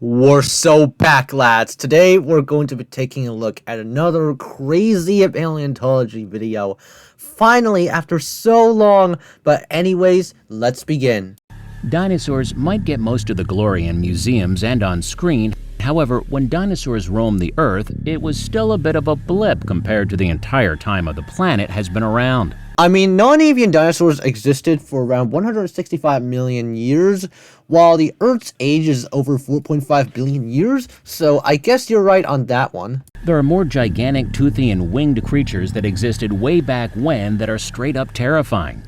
We're so back, lads. Today, we're going to be taking a look at another crazy paleontology video. Finally, after so long. But anyways, let's begin. Dinosaurs might get most of the glory in museums and on screen. However, when dinosaurs roamed the Earth, it was still a bit of a blip compared to the entire time of the planet has been around. I mean, non-avian dinosaurs existed for around 165 million years, while the Earth's age is over 4.5 billion years, so I guess you're right on that one. There are more gigantic, toothy, and winged creatures that existed way back when that are straight up terrifying.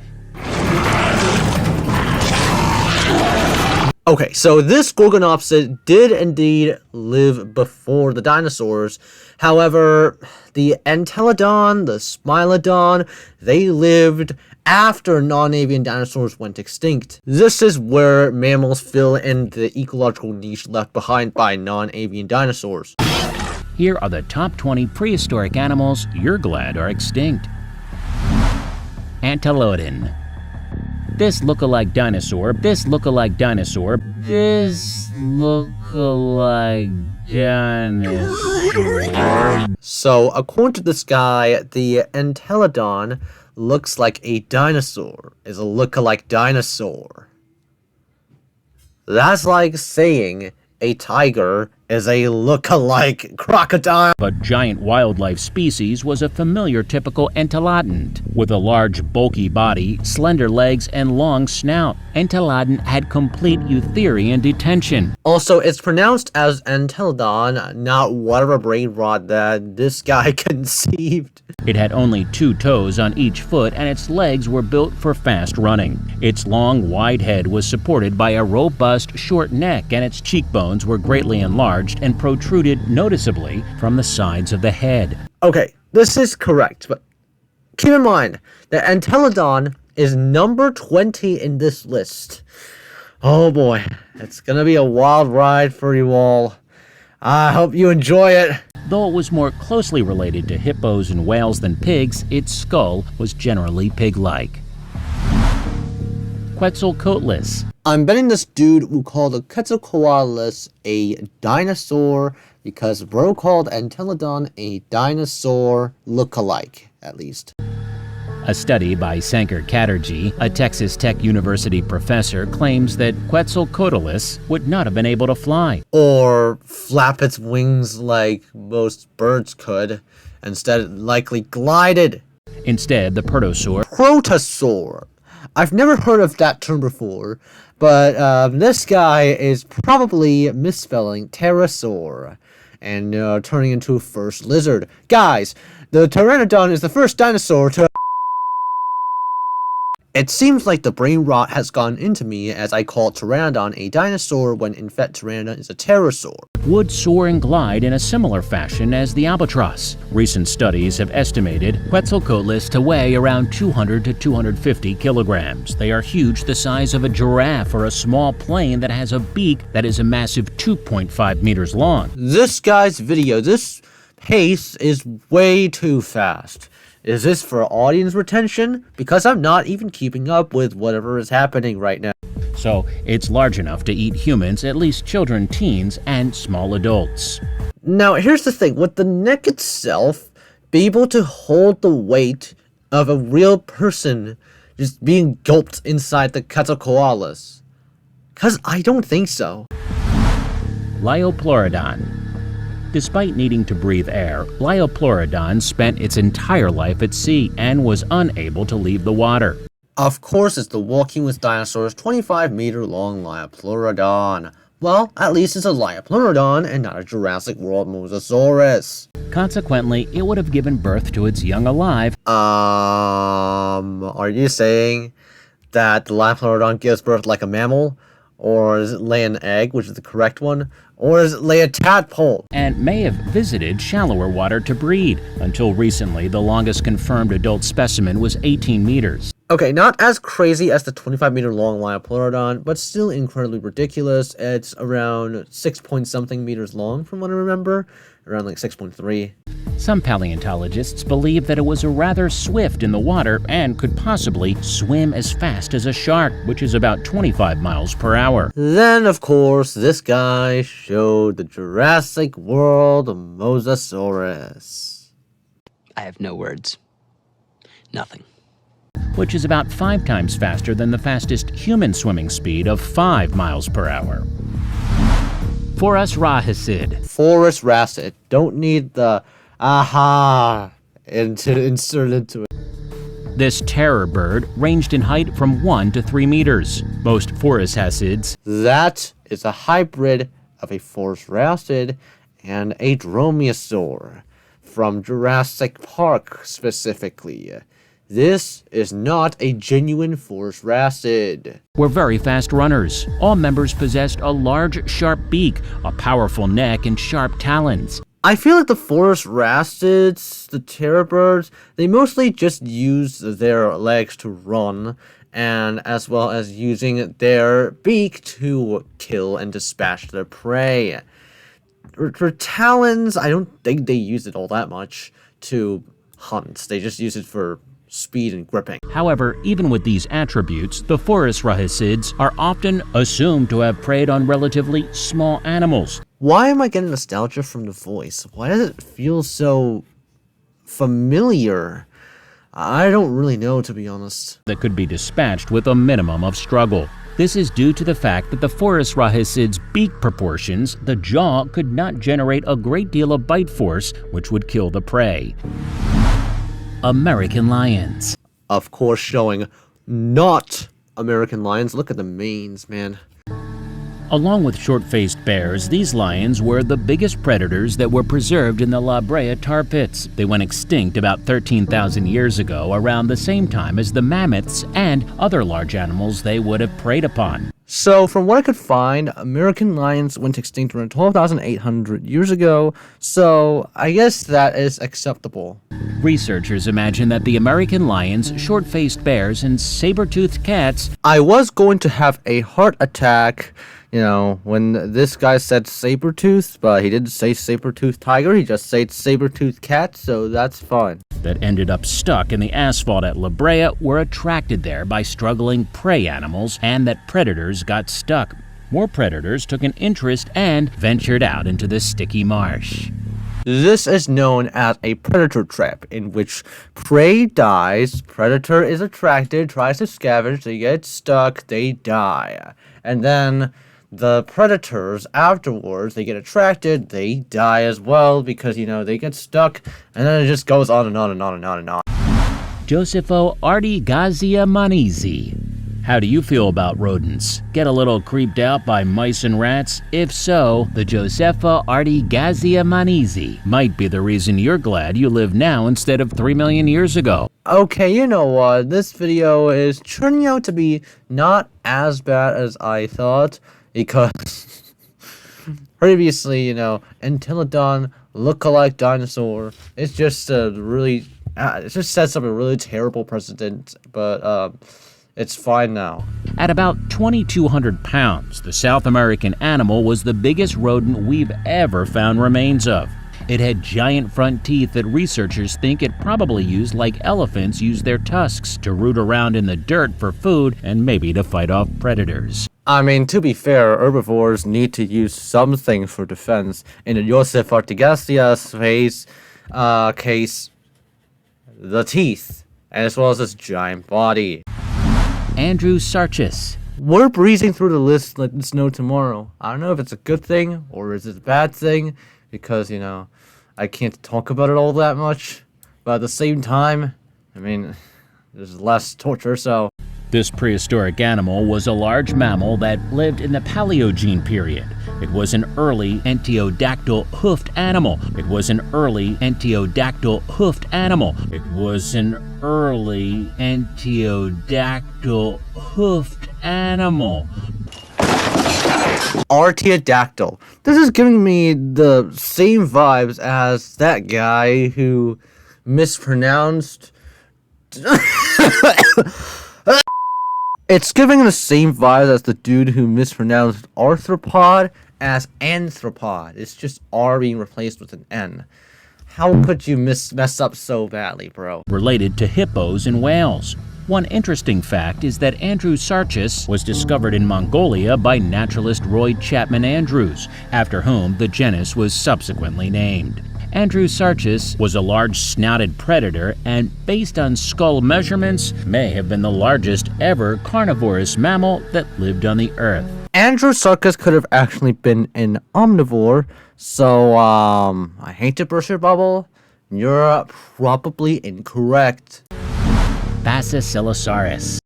Okay, so this Gorgonopsid did indeed live before the dinosaurs. However, the Entelodon, the Smilodon, they lived after non-avian dinosaurs went extinct. This is where mammals fill in the ecological niche left behind by non-avian dinosaurs. Here are the top 20 prehistoric animals you're glad are extinct. Entelodon. This lookalike dinosaur, this lookalike dinosaur, this lookalike dinosaur. So, according to this guy, the Entelodon looks like a dinosaur, is a lookalike dinosaur. That's like saying a tiger is a lookalike crocodile. A giant wildlife species was a familiar typical entelodont. With a large, bulky body, slender legs, and long snout, Entelodon had complete eutherian detention. Also, it's pronounced as Entelodon, not whatever brain rot that this guy conceived. It had only 2 toes on each foot, and its legs were built for fast running. Its long, wide head was supported by a robust, short neck, and its cheekbones were greatly enlarged and protruded noticeably from the sides of the head. Okay, this is correct, but keep in mind that Entelodon is number 20 in this list. Oh boy, it's gonna be a wild ride for you all. I hope you enjoy it. Though it was more closely related to hippos and whales than pigs, its skull was generally pig-like. Quetzalcoatlus. I'm betting this dude will call the Quetzalcoatlus a dinosaur because bro called Entelodon a dinosaur look-alike, at least. A study by Sankar Chatterjee, a Texas Tech University professor, claims that Quetzalcoatlus would not have been able to fly. Or flap its wings like most birds could. Instead, it likely glided. Instead, the Protosaur. I've never heard of that term before, but this guy is probably misspelling pterosaur and turning into a first lizard. Guys, the Pteranodon is the first dinosaur to... It seems like the brain rot has gone into me as I call Pteranodon a dinosaur when in fact Pteranodon is a pterosaur. Would soar and glide in a similar fashion as the albatross. Recent studies have estimated Quetzalcoatlus to weigh around 200 to 250 kilograms. They are huge, the size of a giraffe or a small plane that has a beak that is a massive 2.5 meters long. This guy's video, this pace is way too fast. Is this for audience retention? Because I'm not even keeping up with whatever is happening right now. So it's large enough to eat humans, at least children, teens, and small adults. Now, here's the thing. Would the neck itself be able to hold the weight of a real person just being gulped inside the Quetzalcoatlus? Because I don't think so. Liopleurodon. Despite needing to breathe air, Liopleurodon spent its entire life at sea and was unable to leave the water. Of course, it's the Walking with Dinosaurs 25-meter-long Liopleurodon. Well, at least it's a Liopleurodon and not a Jurassic World Mosasaurus. Consequently, it would have given birth to its young alive. Are you saying that the Liopleurodon gives birth like a mammal? Or does it lay an egg, which is the correct one? Or does it lay a tadpole? And may have visited shallower water to breed. Until recently, the longest confirmed adult specimen was 18 meters. Okay, not as crazy as the 25-meter-long Liopleurodon, but still incredibly ridiculous. It's around 6 point something meters long, from what I remember. Around like 6.3. Some paleontologists believe that it was rather swift in the water and could possibly swim as fast as a shark, which is about 25 miles per hour. Then, of course, this guy showed the Jurassic World Mosasaurus. I have no words. Nothing. Which is about 5 times faster than the fastest human swimming speed of 5 miles per hour. Phorusrhacidae. Phorusrhacidae. Don't need the aha insert into it. This terror bird ranged in height from 1 to 3 meters. Most Phorusrhacids. That is a hybrid of a Phorusrhacid and a dromaeosaur from Jurassic Park specifically. This is not a genuine Phorusrhacid. Were very fast runners. All members possessed a large, sharp beak, a powerful neck, and sharp talons. I feel like the Phorusrhacids, the terror birds, they mostly just use their legs to run, and as well as using their beak to kill and dispatch their prey. For talons, I don't think they use it all that much to hunt. They just use it for speed and gripping. However, even with these attributes, the Phorusrhacids are often assumed to have preyed on relatively small animals. Why am I getting nostalgia from the voice? Why does it feel so familiar? I don't really know, to be honest. That could be dispatched with a minimum of struggle. This is due to the fact that the Phorusrhacids' beak proportions, the jaw could not generate a great deal of bite force, which would kill the prey. American lions. Of course, showing not American lions. Look at the manes, man. Along with short-faced bears, these lions were the biggest predators that were preserved in the La Brea tar pits. They went extinct about 13,000 years ago, around the same time as the mammoths and other large animals they would have preyed upon. So, from what I could find, American lions went extinct around 12,800 years ago, so I guess that is acceptable. Researchers imagine that the American lions, short-faced bears, and saber-toothed cats. I was going to have a heart attack, when this guy said saber-tooth, but he didn't say saber-toothed tiger, he just said saber-toothed cat, so that's fine. That ended up stuck in the asphalt at La Brea were attracted there by struggling prey animals, and that predators got stuck. More predators took an interest and ventured out into the sticky marsh. This is known as a predator trap, in which prey dies, predator is attracted, tries to scavenge, they get stuck, they die. And then the predators, afterwards, they get attracted, they die as well, because, they get stuck, and then it just goes on and on and on and on and on. Josephoartigasia. How do you feel about rodents? Get a little creeped out by mice and rats? If so, the Josephoartigasia might be the reason you're glad you live now instead of 3 million years ago. Okay, you know what? This video is turning out to be not as bad as I thought, because previously, Entelodon look-alike dinosaur, it's just it just sets up a really terrible precedent, but it's fine now. At about 2,200 pounds, the South American animal was the biggest rodent we've ever found remains of. It had giant front teeth that researchers think it probably used like elephants use their tusks to root around in the dirt for food and maybe to fight off predators. I mean, to be fair, herbivores need to use something for defense. In the Josephoartigasia's case, the teeth, as well as its giant body. Andrewsarchus. We're breezing through the list like it's no tomorrow. I don't know if it's a good thing or is it a bad thing, because, I can't talk about it all that much. But at the same time, there's less torture, so. This prehistoric animal was a large mammal that lived in the Paleogene period. It was an early enterodactyl hoofed animal. It was an early enterodactyl hoofed animal. It was an early enterodactyl hoofed animal. Artiodactyl. This is giving me the same vibes as that guy who mispronounced. It's giving the same vibes as the dude who mispronounced arthropod as anthropod. It's just R being replaced with an N. How could you mess up so badly, bro? Related to hippos and whales. One interesting fact is that Andrewsarchus was discovered in Mongolia by naturalist Roy Chapman Andrews, after whom the genus was subsequently named. Andrewsarchus was a large-snouted predator and, based on skull measurements, may have been the largest ever carnivorous mammal that lived on the Earth. Andrewsarchus could have actually been an omnivore, so, I hate to burst your bubble. You're probably incorrect. Basilosaurus.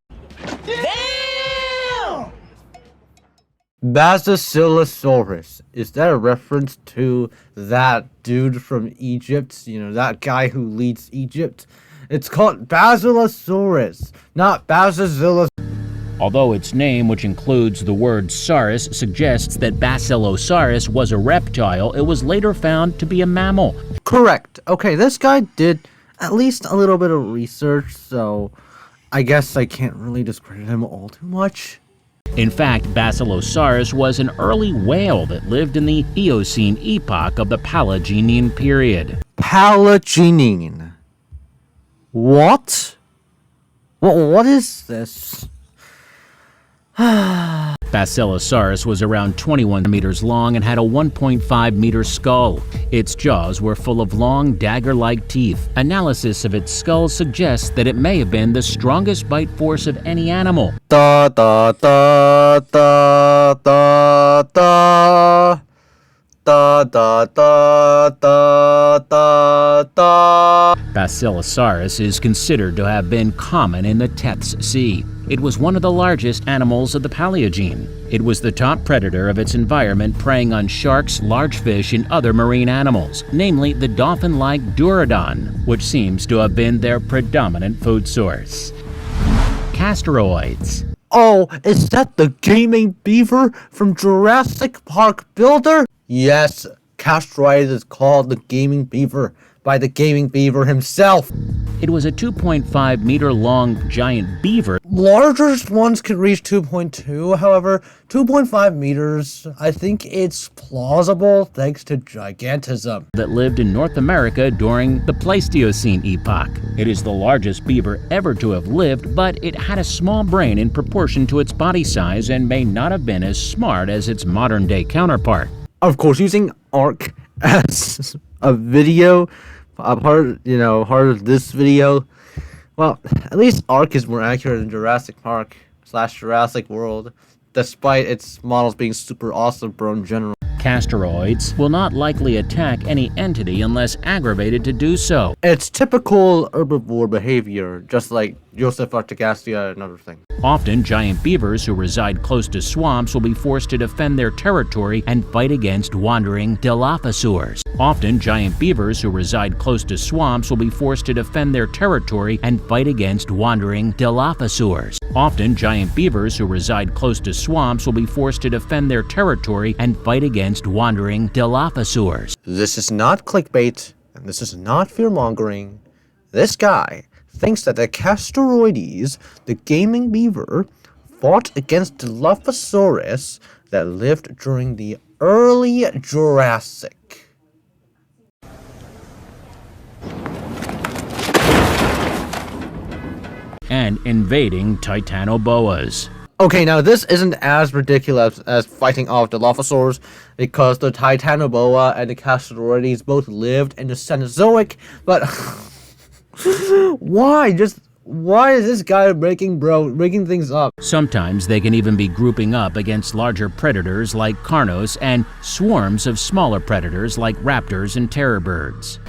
Basilosaurus. Is that a reference to that dude from Egypt? You know, that guy who leads Egypt? It's called Basilosaurus, not Basilosaurus. Although its name, which includes the word saurus, suggests that Basilosaurus was a reptile, it was later found to be a mammal. Correct. Okay, this guy did at least a little bit of research, so I guess I can't really discredit him all too much. In fact, Basilosaurus was an early whale that lived in the Eocene epoch of the Paleogene period. Paleogene. What? What is this? Basilosaurus was around 21 meters long and had a 1.5 meter skull. Its jaws were full of long, dagger-like teeth. Analysis of its skull suggests that it may have been the strongest bite force of any animal. Da da da da da da da da da da da da. Basilosaurus is considered to have been common in the Tethys Sea. It was one of the largest animals of the Paleogene. It was the top predator of its environment, preying on sharks, large fish, and other marine animals, namely the dolphin-like Entelodon, which seems to have been their predominant food source. Castoroides. Oh, is that the gaming beaver from Jurassic Park Builder? Yes, Castoroides is called the gaming beaver by the gaming beaver himself. It was a 2.5 meter long giant beaver. Larger ones can reach 2.2, however, 2.5 meters, I think it's plausible thanks to gigantism. That lived in North America during the Pleistocene epoch. It is the largest beaver ever to have lived, but it had a small brain in proportion to its body size and may not have been as smart as its modern-day counterpart. Of course, using ARC as a video, a part of this video, well, at least ARC is more accurate than Jurassic Park / Jurassic World, despite its models being super awesome, bro, in general. Castoroides will not likely attack any entity unless aggravated to do so. It's typical herbivore behavior, just like Josephoartigasia and other things. Often, giant beavers who reside close to swamps will be forced to defend their territory and fight against wandering Dilophosaurs. Often, giant beavers who reside close to swamps will be forced to defend their territory and fight against wandering Dilophosaurs. Often, giant beavers who reside close to swamps will be forced to defend their territory and fight against wandering Dilophosaurs. This is not clickbait, and this is not fear-mongering. This guy thinks that the Castoroides, the gaming beaver, fought against Dilophosaurus that lived during the early Jurassic. And invading Titanoboas. Okay, now this isn't as ridiculous as fighting off Dilophosaurs, because the Titanoboa and the Castoroides both lived in the Cenozoic, but why is this guy making things up? Sometimes they can even be grouping up against larger predators like Carnos and swarms of smaller predators like raptors and terror birds.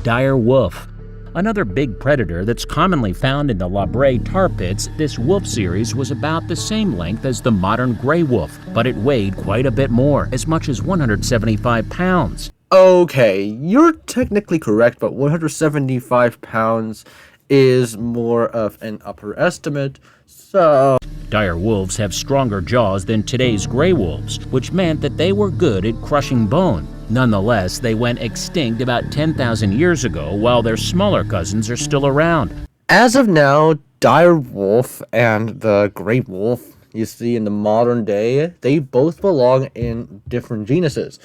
Dire wolf. Another big predator that's commonly found in the La Brea tar pits, this wolf series was about the same length as the modern gray wolf, but it weighed quite a bit more, as much as 175 pounds. Okay, you're technically correct, but 175 pounds is more of an upper estimate, so... Dire wolves have stronger jaws than today's gray wolves, which meant that they were good at crushing bone. Nonetheless, they went extinct about 10,000 years ago, while their smaller cousins are still around. As of now, dire wolf and the gray wolf, you see in the modern day, they both belong in different genuses.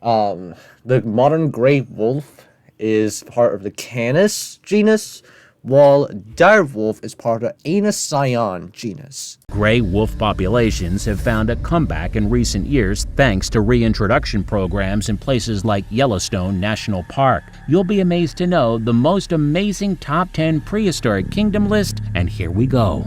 The modern gray wolf is part of the Canis genus, while direwolf is part of the Anasayan genus. Gray wolf populations have found a comeback in recent years thanks to reintroduction programs in places like Yellowstone National Park. You'll be amazed to know the most amazing top 10 prehistoric kingdom list, and here we go.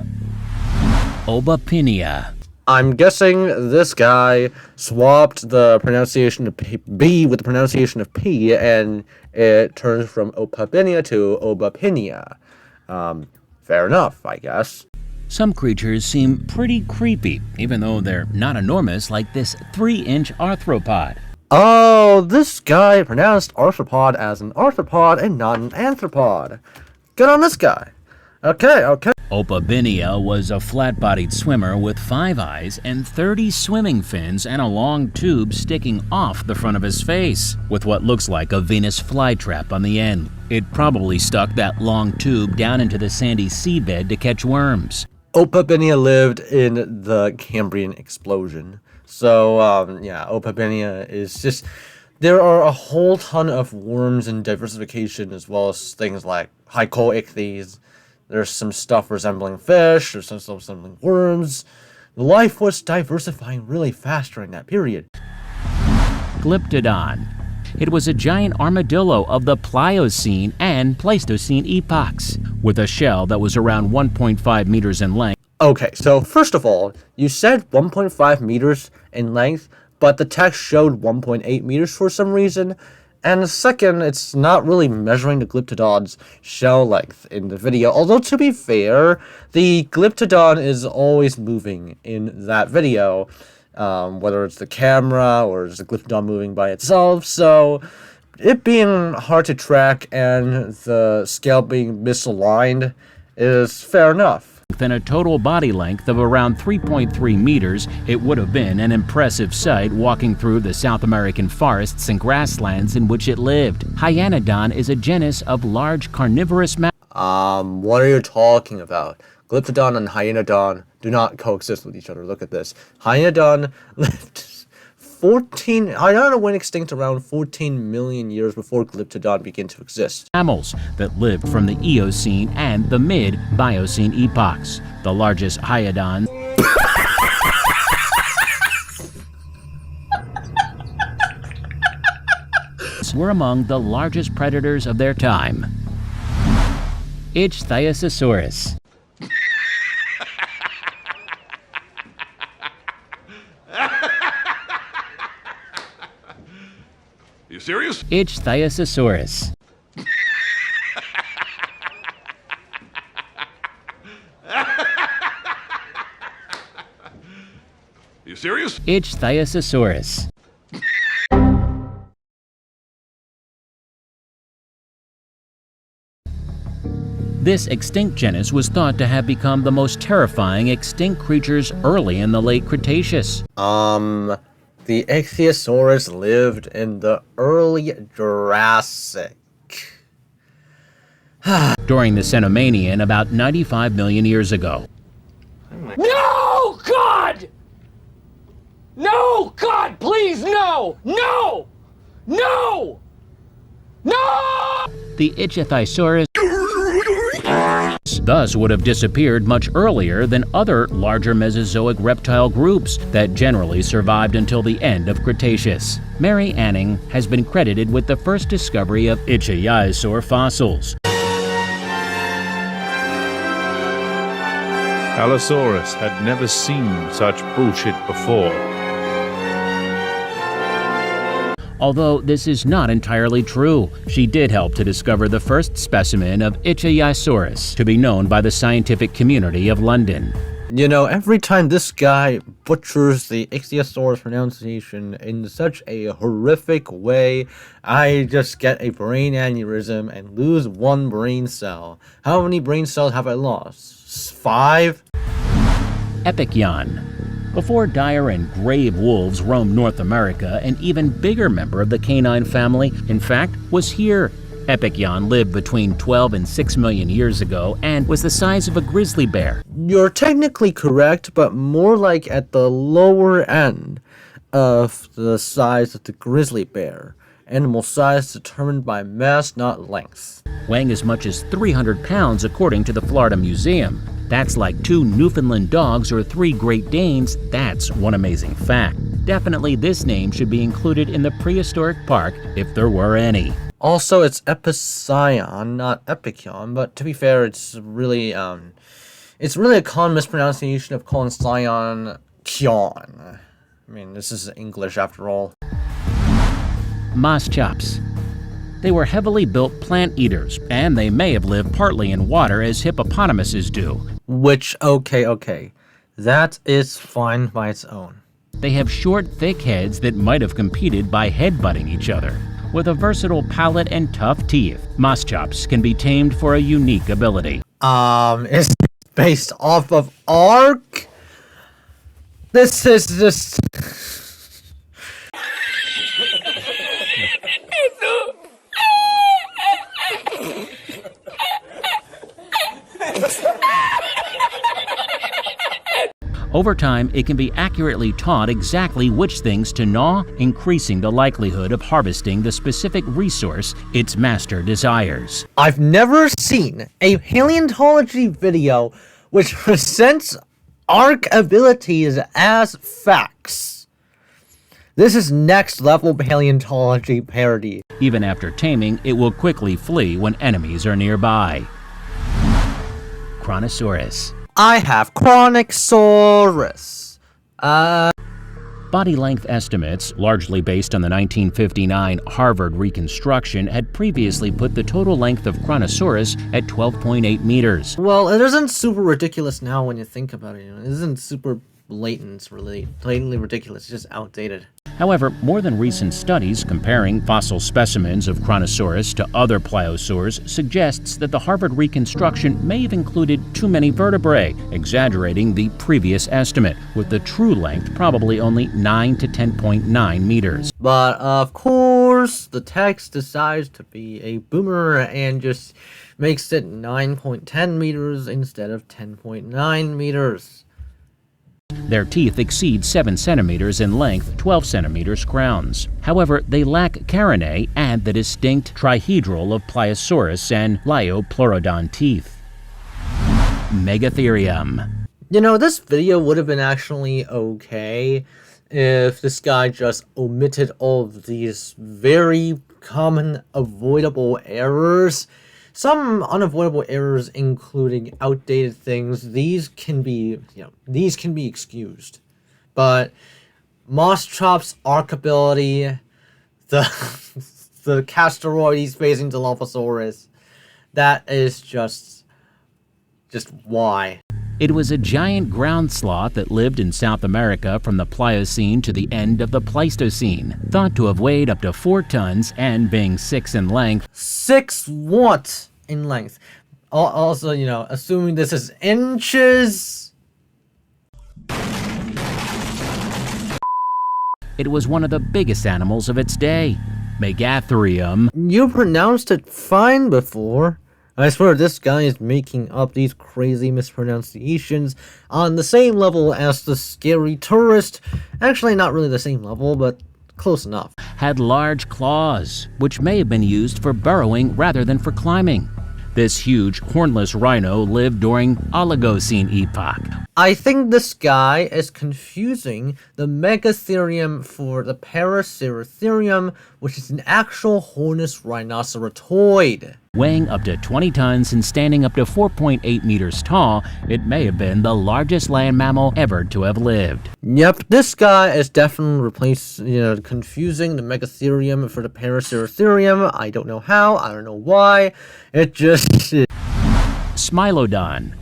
Opabinia. I'm guessing this guy swapped the pronunciation of B with the pronunciation of P, and it turns from Opabinia to Opabinia. Fair enough, I guess. Some creatures seem pretty creepy, even though they're not enormous like this 3-inch arthropod. Oh, this guy pronounced arthropod as an arthropod and not an anthropod. Good on this guy. Okay. Opabinia was a flat-bodied swimmer with 5 eyes and 30 swimming fins and a long tube sticking off the front of his face, with what looks like a Venus flytrap on the end. It probably stuck that long tube down into the sandy seabed to catch worms. Opabinia lived in the Cambrian explosion. So, Opabinia is just... There are a whole ton of worms and diversification, as well as things like Hyaenodon. There's some stuff resembling fish, there's some stuff resembling worms. Life was diversifying really fast during that period. Glyptodon. It was a giant armadillo of the Pliocene and Pleistocene epochs, with a shell that was around 1.5 meters in length. Okay, so first of all, you said 1.5 meters in length, but the text showed 1.8 meters for some reason. And second, it's not really measuring the Glyptodon's shell length in the video. Although, to be fair, the Glyptodon is always moving in that video. Whether it's the camera or it's the Glyptodon moving by itself. So, it being hard to track and the scale being misaligned is fair enough. Than a total body length of around 3.3 meters, it would have been an impressive sight walking through the South American forests and grasslands in which it lived. Hyaenodon is a genus of large carnivorous mammals. What are you talking about? Glyptodon and Hyaenodon do not coexist with each other. Look at this. Hyaenodon lived Hyaenodon went extinct around 14 million years before Glyptodon began to exist. Mammals that lived from the Eocene and the mid-Biocene epochs. The largest Hyaenodons were among the largest predators of their time. Ichthyosaurus. You serious? Ichthyosaurus. You serious? Ichthyosaurus. This extinct genus was thought to have become the most terrifying extinct creatures early in the late Cretaceous. The Ichthyosaurus lived in the early Jurassic. During the Cenomanian about 95 million years ago. No, God! No, God, please, no! No! No! No! The Ichthyosaurus thus would have disappeared much earlier than other larger Mesozoic reptile groups that generally survived until the end of Cretaceous. Mary Anning has been credited with the first discovery of Ichthyosaur fossils. Allosaurus had never seen such bullshit before. Although this is not entirely true, she did help to discover the first specimen of Ichthyosaurus to be known by the scientific community of London. You know, every time this guy butchers the Ichthyosaurus pronunciation in such a horrific way, I just get a brain aneurysm and lose one brain cell. How many brain cells have I lost? 5? Epicyon. Before dire and grave wolves roamed North America, an even bigger member of the canine family, in fact, was here. Epicyon lived between 12 and 6 million years ago and was the size of a grizzly bear. You're technically correct, but more like at the lower end of the size of the grizzly bear. Animal size determined by mass, not length. Weighing as much as 300 pounds according to the Florida Museum. That's like 2 Newfoundland dogs or 3 Great Danes. That's one amazing fact. Definitely this name should be included in the prehistoric park if there were any. Also, it's Epicyon, not Epicyon, but to be fair, it's really a common mispronunciation of calling Scion Kion. I mean, this is English after all. Moschops. They were heavily built plant eaters, and they may have lived partly in water as hippopotamuses do. Which, okay. That is fine by its own. They have short, thick heads that might have competed by headbutting each other. With a versatile palate and tough teeth, Moschops can be tamed for a unique ability. It's based off of Ark? This is just... Over time, it can be accurately taught exactly which things to gnaw, increasing the likelihood of harvesting the specific resource its master desires. I've never seen a paleontology video which presents Ark abilities as facts. This is next level paleontology parody. Even after taming, it will quickly flee when enemies are nearby. Kronosaurus. I have Kronosaurus. Body length estimates, largely based on the 1959 Harvard reconstruction, had previously put the total length of Kronosaurus at 12.8 meters. Well, it isn't super ridiculous now when you think about it. It isn't super blatantly ridiculous. It's just outdated. However, more than recent studies comparing fossil specimens of Kronosaurus to other pliosaurs suggests that the Harvard reconstruction may have included too many vertebrae, exaggerating the previous estimate, with the true length probably only 9 to 10.9 meters. But of course, the text decides to be a boomer and just makes it 9.10 meters instead of 10.9 meters. Their teeth exceed 7 centimeters in length, 12 centimeters crowns. However, they lack carinae and the distinct trihedral of Pliosaurus and Liopleurodon teeth. Megatherium. You know, this video would have been actually okay if this guy just omitted all of these very common avoidable errors. Some unavoidable errors including outdated things. These can be excused. But Moschops' arc ability, the Castoroides facing Dilophosaurus, that is just why. It was a giant ground sloth that lived in South America from the Pliocene to the end of the Pleistocene, thought to have weighed up to 4 tons and being 6 in length. 6 what in length? Also, assuming this is inches. It was one of the biggest animals of its day. Megatherium. You pronounced it fine before. I swear this guy is making up these crazy mispronunciations on the same level as the scary tourist. Actually, not really the same level, but close enough. Had large claws, which may have been used for burrowing rather than for climbing. This huge, hornless rhino lived during Oligocene epoch. I think this guy is confusing the Megatherium for the Phorusrhacidae, which is an actual hornless rhinoceratoid. Weighing up to 20 tons and standing up to 4.8 meters tall, it may have been the largest land mammal ever to have lived. Yep, this guy is definitely confusing the Megatherium for the Phorusrhacidae. I don't know how, I don't know why. It just... Smilodon.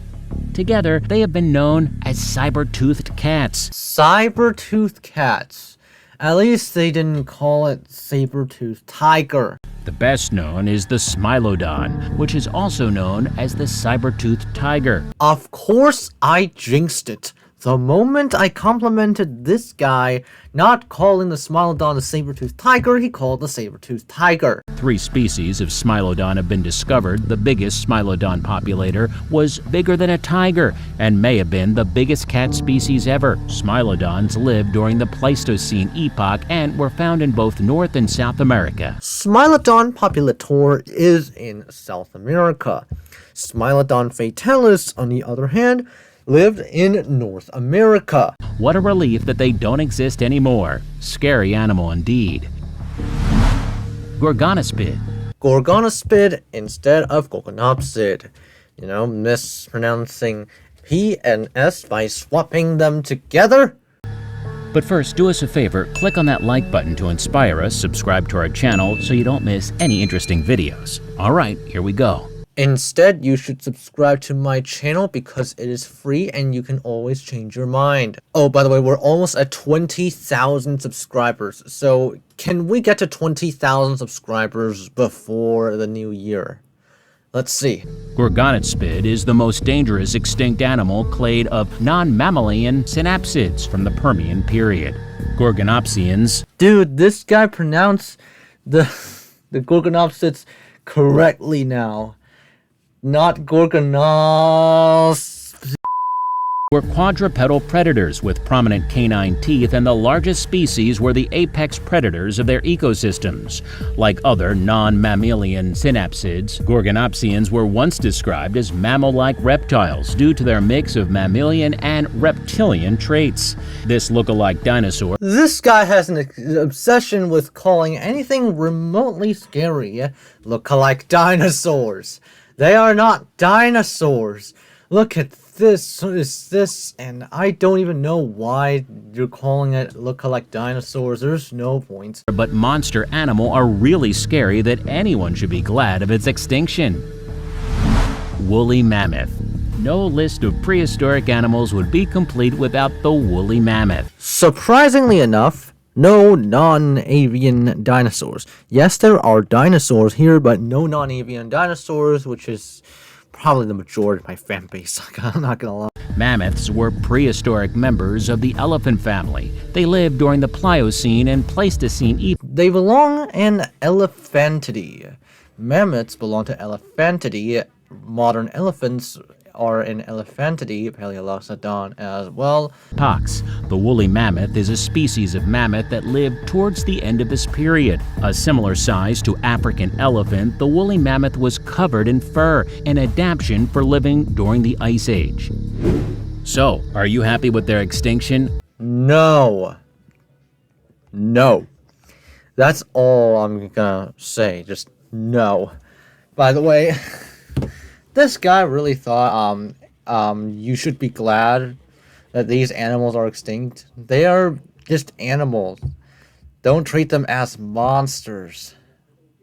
Together, they have been known as saber-toothed cats. Saber-toothed cats. At least they didn't call it saber-toothed tiger. The best known is the Smilodon, which is also known as the saber-toothed tiger. Of course I jinxed it. The moment I complimented this guy, not calling the Smilodon the saber-toothed tiger, he called the saber-toothed tiger. 3 species of Smilodon have been discovered. The biggest Smilodon populator was bigger than a tiger and may have been the biggest cat species ever. Smilodons lived during the Pleistocene epoch and were found in both North and South America. Smilodon populator is in South America. Smilodon fatalis, on the other hand, lived in North America. What a relief that they don't exist anymore. Scary animal indeed. Gorgonopsid. Gorgonopsid instead of Gorgonopsid. You know, mispronouncing P and S by swapping them together. But first, do us a favor, click on that like button to inspire us, subscribe to our channel so you don't miss any interesting videos. Alright, here we go. Instead, you should subscribe to my channel because it is free and you can always change your mind. Oh, by the way, we're almost at 20,000 subscribers. So, can we get to 20,000 subscribers before the new year? Let's see. Gorgonopsid is the most dangerous extinct animal clade of non-mammalian synapsids from the Permian period. Gorgonopsians. Dude, this guy pronounced the Gorgonopsids correctly now. Not Gorgonos. Were quadrupedal predators with prominent canine teeth, and the largest species were the apex predators of their ecosystems. Like other non-mammalian synapsids, Gorgonopsians were once described as mammal-like reptiles due to their mix of mammalian and reptilian traits. This look-alike dinosaur. This guy has an obsession with calling anything remotely scary look-alike dinosaurs. They are not dinosaurs. Look at this, and I don't even know why you're calling it look-alike dinosaurs. There's no point. But monster animal are really scary that anyone should be glad of its extinction. Woolly mammoth. No list of prehistoric animals would be complete without the woolly mammoth. Surprisingly enough, no non-avian dinosaurs. Yes, there are dinosaurs here, but no non-avian dinosaurs, which is probably the majority of my fan base. I'm not gonna lie. Mammoths were prehistoric members of the elephant family. They lived during the Pliocene and Pleistocene epoch. They belong in Elephantidae. Mammoths belong to Elephantidae. Modern elephants are in Elephantidae, Paleontology as well. The woolly mammoth is a species of mammoth that lived towards the end of this period. A similar size to African elephant, the woolly mammoth was covered in fur, an adaptation for living during the Ice Age. So, are you happy with their extinction? No. No. That's all I'm gonna say. Just no. By the way, this guy really thought you should be glad that these animals are extinct. They are just animals. Don't treat them as monsters.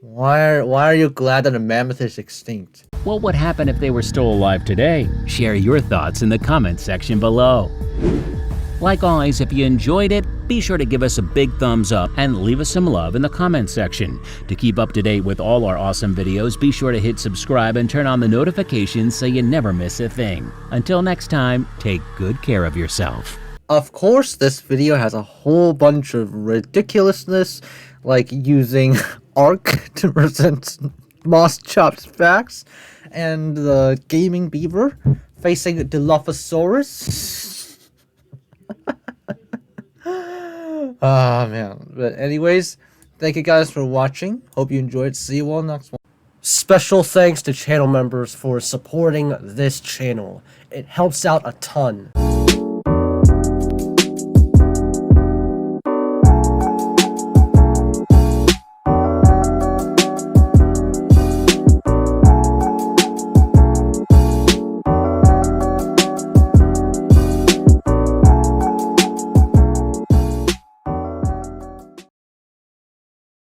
Why are you glad that a mammoth is extinct? What would happen if they were still alive today? Share your thoughts in the comments section below. Like always, if you enjoyed it, be sure to give us a big thumbs up and leave us some love in the comments section. To keep up to date with all our awesome videos, be sure to hit subscribe and turn on the notifications so you never miss a thing. Until next time, take good care of yourself. Of course, this video has a whole bunch of ridiculousness, like using ARC to present Moschops facts, and the gaming beaver facing Dilophosaurus. Oh man, but anyways, thank you guys for watching. Hope you enjoyed. See you all next one. Special thanks to channel members for supporting this channel. It helps out a ton.